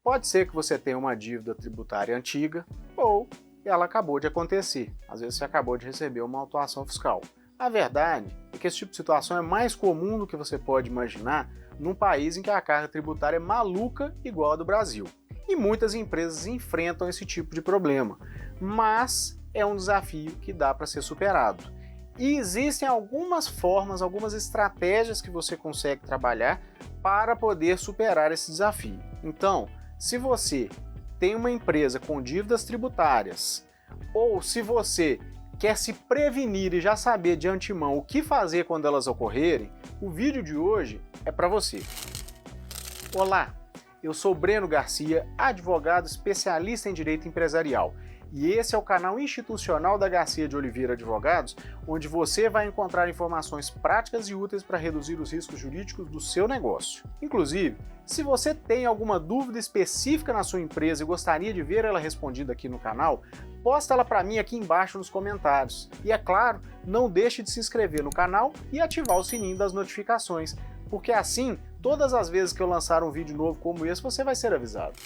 Pode ser que você tenha uma dívida tributária antiga ou ela acabou de acontecer. Às vezes você acabou de receber uma autuação fiscal. A verdade é que esse tipo de situação é mais comum do que você pode imaginar num país em que a carga tributária é maluca igual a do Brasil. E muitas empresas enfrentam esse tipo de problema, mas é um desafio que dá para ser superado. E existem algumas formas, algumas estratégias que você consegue trabalhar para poder superar esse desafio. Então, se você tem uma empresa com dívidas tributárias, ou se você quer se prevenir e já saber de antemão o que fazer quando elas ocorrerem, o vídeo de hoje é para você. Olá, eu sou Breno Garcia, advogado especialista em direito empresarial, e esse é o canal institucional da Garcia de Oliveira Advogados, onde você vai encontrar informações práticas e úteis para reduzir os riscos jurídicos do seu negócio. Inclusive, se você tem alguma dúvida específica na sua empresa e gostaria de ver ela respondida aqui no canal, posta ela para mim aqui embaixo nos comentários. E é claro, não deixe de se inscrever no canal e ativar o sininho das notificações, porque assim, todas as vezes que eu lançar um vídeo novo como esse, você vai ser avisado.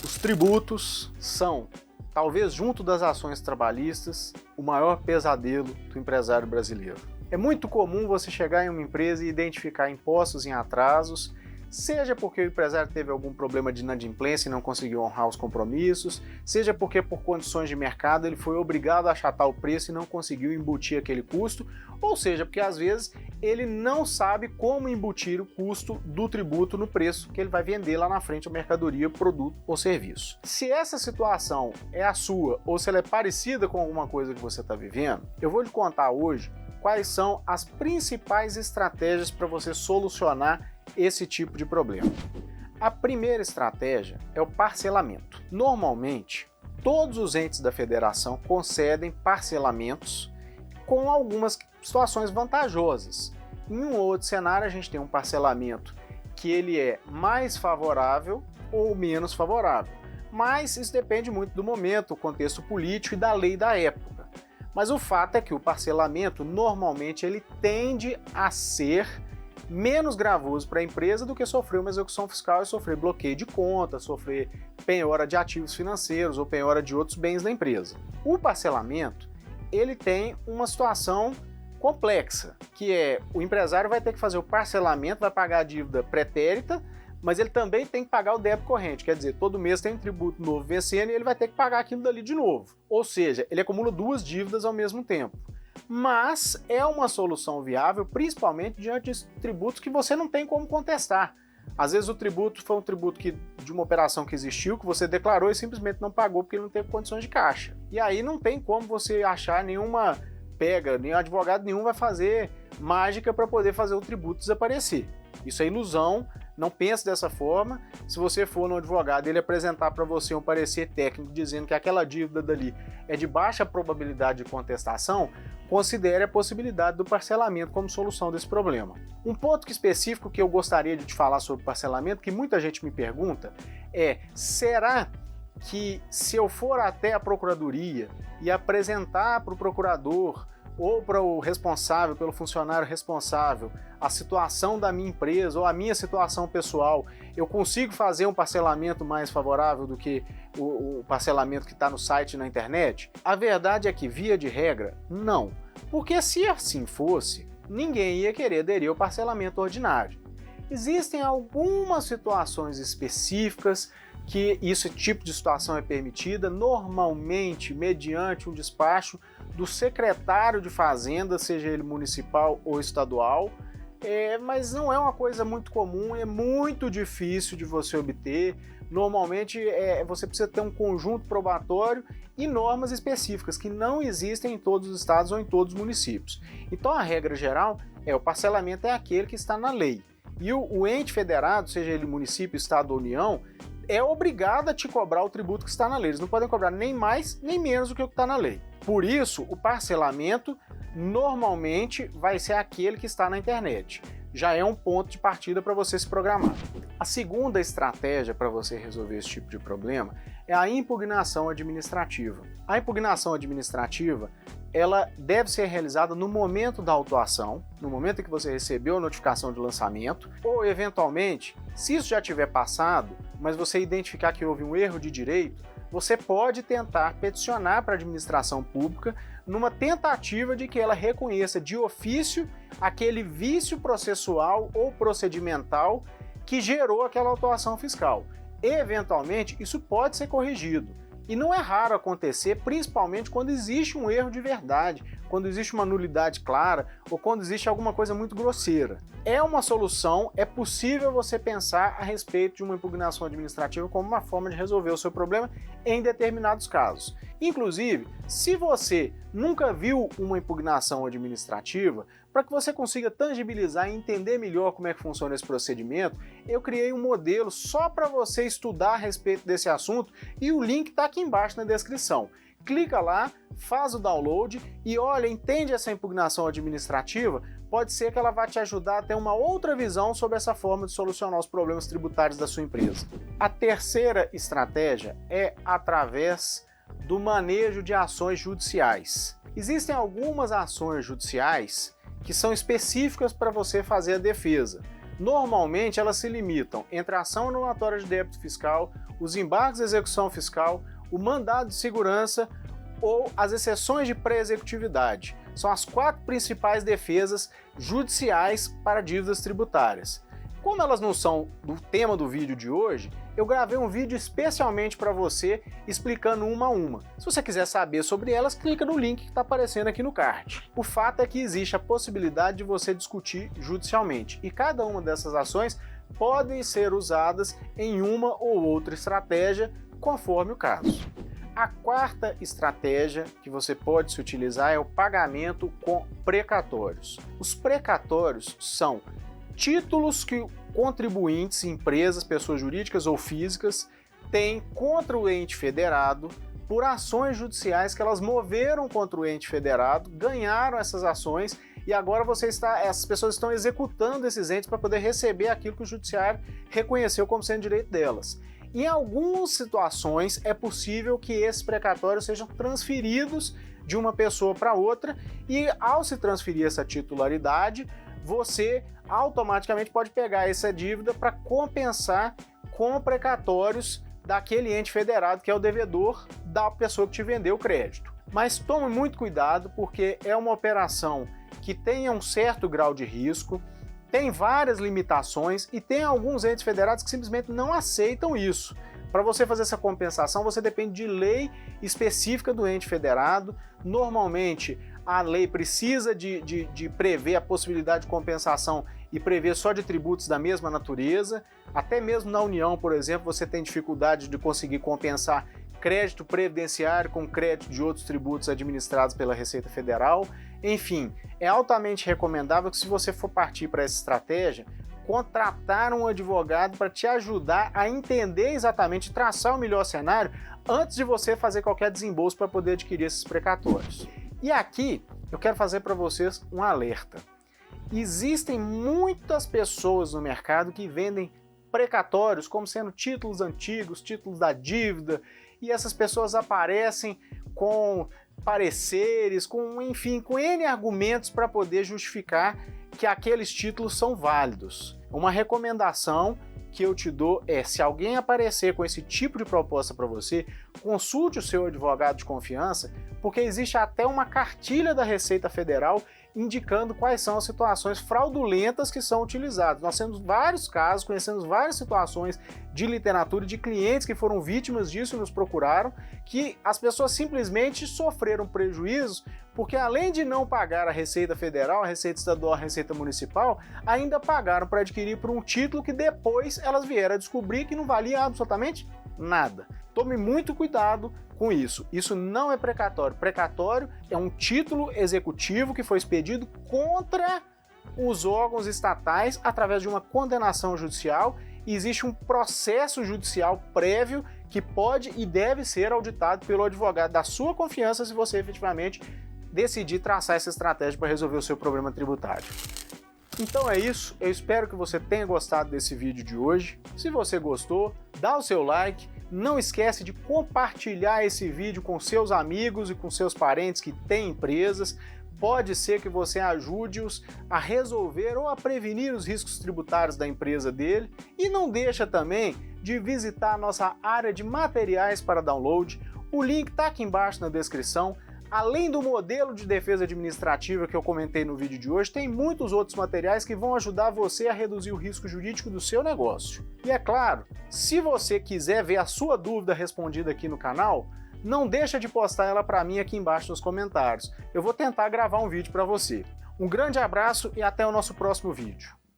Os tributos são, talvez junto das ações trabalhistas, o maior pesadelo do empresário brasileiro. É muito comum você chegar em uma empresa e identificar impostos em atrasos, seja porque o empresário teve algum problema de inadimplência e não conseguiu honrar os compromissos, seja porque por condições de mercado ele foi obrigado a achatar o preço e não conseguiu embutir aquele custo, ou seja, porque às vezes ele não sabe como embutir o custo do tributo no preço que ele vai vender lá na frente a mercadoria, produto ou serviço. Se essa situação é a sua ou se ela é parecida com alguma coisa que você está vivendo, eu vou lhe contar hoje quais são as principais estratégias para você solucionar esse tipo de problema. A primeira estratégia é o parcelamento. Normalmente, todos os entes da federação concedem parcelamentos com algumas situações vantajosas. Em um ou outro cenário, a gente tem um parcelamento que ele é mais favorável ou menos favorável. Mas isso depende muito do momento, o contexto político e da lei da época. Mas o fato é que o parcelamento, normalmente, ele tende a ser menos gravoso para a empresa do que sofrer uma execução fiscal e sofrer bloqueio de conta, sofrer penhora de ativos financeiros ou penhora de outros bens da empresa. O parcelamento, ele tem uma situação complexa, que é o empresário vai ter que fazer o parcelamento, vai pagar a dívida pretérita, mas ele também tem que pagar o débito corrente, quer dizer, todo mês tem um tributo novo vencendo e ele vai ter que pagar aquilo dali de novo. Ou seja, ele acumula duas dívidas ao mesmo tempo. Mas é uma solução viável, principalmente diante de tributos que você não tem como contestar. Às vezes o tributo foi um tributo de uma operação que existiu, que você declarou e simplesmente não pagou porque ele não teve condições de caixa. E aí não tem como você achar nenhuma pega, nem advogado nenhum vai fazer mágica para poder fazer o tributo desaparecer. Isso é ilusão, não pense dessa forma. Se você for no advogado e ele apresentar para você um parecer técnico dizendo que aquela dívida dali é de baixa probabilidade de contestação, considere a possibilidade do parcelamento como solução desse problema. Um ponto específico que eu gostaria de te falar sobre parcelamento, que muita gente me pergunta, é: será que se eu for até a procuradoria e apresentar para o procurador ou para o responsável, pelo funcionário responsável, a situação da minha empresa ou a minha situação pessoal, eu consigo fazer um parcelamento mais favorável do que o parcelamento que está no site e na internet? A verdade é que, via de regra, não. Porque se assim fosse, ninguém ia querer aderir ao parcelamento ordinário. Existem algumas situações específicas que esse tipo de situação é permitida, normalmente mediante um despacho do secretário de Fazenda, seja ele municipal ou estadual, mas não é uma coisa muito comum, é muito difícil de você obter. Normalmente você precisa ter um conjunto probatório e normas específicas que não existem em todos os estados ou em todos os municípios. Então a regra geral o parcelamento é aquele que está na lei. E o ente federado, seja ele município, estado ou união, é obrigado a te cobrar o tributo que está na lei. Eles não podem cobrar nem mais nem menos do que o que está na lei. Por isso, o parcelamento normalmente vai ser aquele que está na internet. Já é um ponto de partida para você se programar. A segunda estratégia para você resolver esse tipo de problema é a impugnação administrativa. A impugnação administrativa ela deve ser realizada no momento da autuação, no momento em que você recebeu a notificação de lançamento, ou eventualmente, se isso já tiver passado, mas você identificar que houve um erro de direito, você pode tentar peticionar para a administração pública numa tentativa de que ela reconheça de ofício aquele vício processual ou procedimental que gerou aquela autuação fiscal. Eventualmente, isso pode ser corrigido. E não é raro acontecer, principalmente quando existe um erro de verdade, quando existe uma nulidade clara ou quando existe alguma coisa muito grosseira. É uma solução, é possível você pensar a respeito de uma impugnação administrativa como uma forma de resolver o seu problema em determinados casos. Inclusive, se você nunca viu uma impugnação administrativa, para que você consiga tangibilizar e entender melhor como é que funciona esse procedimento, eu criei um modelo só para você estudar a respeito desse assunto e o link está aqui embaixo na descrição. Clica lá, faz o download e olha, entende essa impugnação administrativa? Pode ser que ela vá te ajudar a ter uma outra visão sobre essa forma de solucionar os problemas tributários da sua empresa. A terceira estratégia é através do manejo de ações judiciais. Existem algumas ações judiciais que são específicas para você fazer a defesa. Normalmente elas se limitam entre a ação anulatória de débito fiscal, os embargos de execução fiscal, o mandado de segurança ou as exceções de pré-executividade. São as 4 principais defesas judiciais para dívidas tributárias. Como elas não são do tema do vídeo de hoje, eu gravei um vídeo especialmente para você explicando uma a uma. Se você quiser saber sobre elas, clica no link que está aparecendo aqui no card. O fato é que existe a possibilidade de você discutir judicialmente e cada uma dessas ações podem ser usadas em uma ou outra estratégia conforme o caso. A quarta estratégia que você pode se utilizar é o pagamento com precatórios. Os precatórios são títulos que contribuintes, empresas, pessoas jurídicas ou físicas têm contra o ente federado por ações judiciais que elas moveram contra o ente federado, ganharam essas ações e agora essas pessoas estão executando esses entes para poder receber aquilo que o judiciário reconheceu como sendo direito delas. Em algumas situações é possível que esses precatórios sejam transferidos de uma pessoa para outra e ao se transferir essa titularidade, você automaticamente pode pegar essa dívida para compensar com precatórios daquele ente federado que é o devedor da pessoa que te vendeu o crédito. Mas tome muito cuidado porque é uma operação que tenha um certo grau de risco, tem várias limitações e tem alguns entes federados que simplesmente não aceitam isso. Para você fazer essa compensação, você depende de lei específica do ente federado. Normalmente, a lei precisa de prever a possibilidade de compensação e prever só de tributos da mesma natureza. Até mesmo na União, por exemplo, você tem dificuldade de conseguir compensar crédito previdenciário com crédito de outros tributos administrados pela Receita Federal. Enfim, é altamente recomendável que se você for partir para essa estratégia, contratar um advogado para te ajudar a entender exatamente, traçar o melhor cenário antes de você fazer qualquer desembolso para poder adquirir esses precatórios. E aqui eu quero fazer para vocês um alerta. Existem muitas pessoas no mercado que vendem precatórios como sendo títulos antigos, títulos da dívida, e essas pessoas aparecem com pareceres, enfim, com N argumentos para poder justificar que aqueles títulos são válidos. Uma recomendação que eu te dou é, se alguém aparecer com esse tipo de proposta para você, consulte o seu advogado de confiança, porque existe até uma cartilha da Receita Federal indicando quais são as situações fraudulentas que são utilizadas. Nós temos vários casos, conhecemos várias situações de literatura de clientes que foram vítimas disso e nos procuraram, que as pessoas simplesmente sofreram prejuízos porque além de não pagar a Receita Federal, a Receita Estadual, a Receita Municipal, ainda pagaram para adquirir por um título que depois elas vieram a descobrir que não valia absolutamente nada. Tome muito cuidado com isso. Isso não é precatório. Precatório é um título executivo que foi expedido contra os órgãos estatais através de uma condenação judicial e existe um processo judicial prévio que pode e deve ser auditado pelo advogado da sua confiança se você efetivamente decidir traçar essa estratégia para resolver o seu problema tributário. Então é isso, eu espero que você tenha gostado desse vídeo de hoje. Se você gostou, dá o seu like, Não esquece de compartilhar esse vídeo com seus amigos e com seus parentes que têm empresas. Pode ser que você ajude-os a resolver ou a prevenir os riscos tributários da empresa dele. E não deixa também de visitar a nossa área de materiais para download. O link está aqui embaixo na descrição. Além do modelo de defesa administrativa que eu comentei no vídeo de hoje, tem muitos outros materiais que vão ajudar você a reduzir o risco jurídico do seu negócio. E é claro, se você quiser ver a sua dúvida respondida aqui no canal, não deixa de postar ela para mim aqui embaixo nos comentários. Eu vou tentar gravar um vídeo para você. Um grande abraço e até o nosso próximo vídeo.